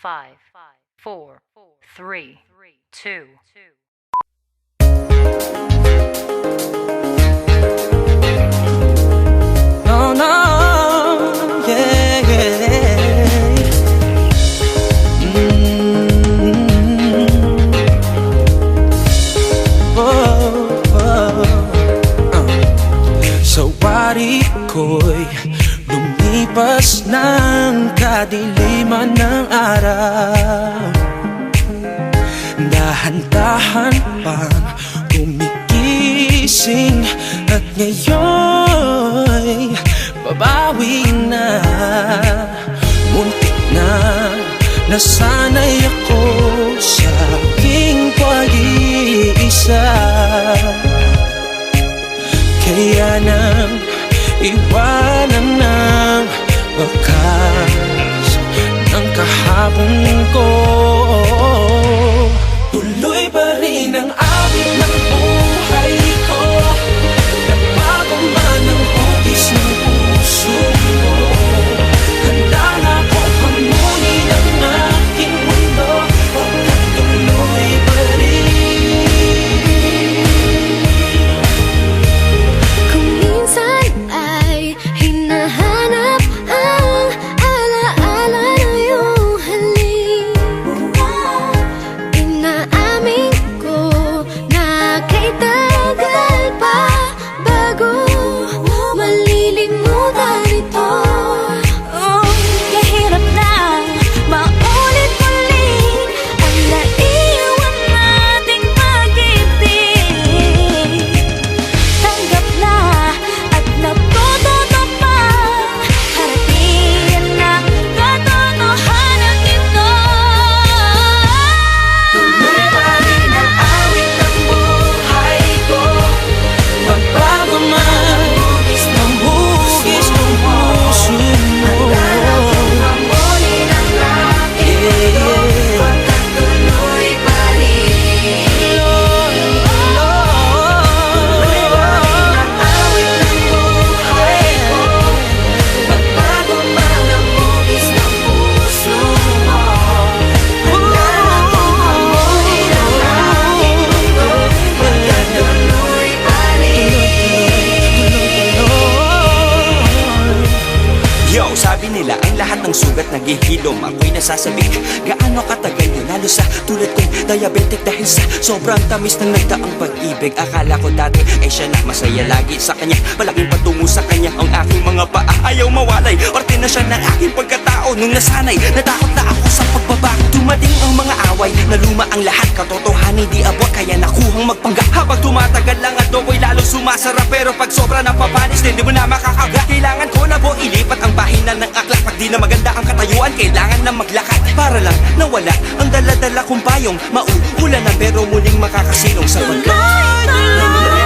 5, 4, 3, 2. No, no, yeah, yeah. Oh, oh. Sa wari ko'y lumipas ng kadiliman ng araw. Dahan-dahan pang gumigising at ngayon'y babawi na. Muntik na nasanay ako sa aking pag-iisa. Kaya nang iwanan ng wakas ng kahapon ko, tuloy pa rin ang awit ng buhay ko. Nagbago man ang hugis ng puso mo, handa na akong pamunin ang aking mundo. Pagkat tuloy pa rin. Kung minsan ay hinahanap ang alaala na iyong halik, inaamin ko na kay tagal pa bago malilimutan ito. Kahirap na maulit-ulit ang naiwan nating pag-ibig. Tanggap na at natututo pa, harapin na katotohanan ito. Tuloy pa rin ang awit ng buhay ko. Magbago man ang hugis ng puso mo, Pamunin ang aking mundo, pagkat tuloy pa rin. Ang awit ng buhay ko, magbago man ang hugis ng puso mo, handa na akong pamunin ang aking mundo, pagkat tuloy pa rin. Yo, sabi nila ang lahat ng sugat naghihilom. Ako'y nasasabik, gaano katagal yun? Lalo sa tulad kong diabetic dahil sa sobrang tamis ng nagdaang pag-ibig. Akala ko dati ay siya na masaya lagi sa kanya. Malaking patungo sa kanya ang aking mga paa. Ayaw mawalay, parte na siya ng aking pagkatao. Nung nasanay, natakot na ako sa pagbabago. Dumating ang mga away, naluma ang lahat. Katotohanan di abot, kaya nakuhang magpanggap. Habang tumatagal lang at ako'y lalong sumasarap. Pero pag sobra napapanis, din di mo na makakagat. Kailangan ko na po ilipat ang pahinan ng aklat. Pag di na maganda ang katayuan, kailangan na maglakad. Para lang nawala ang dala-dala kong payong. Mauulan na pero muling makakasilong sa pagkakas. Tuloy, tuloy.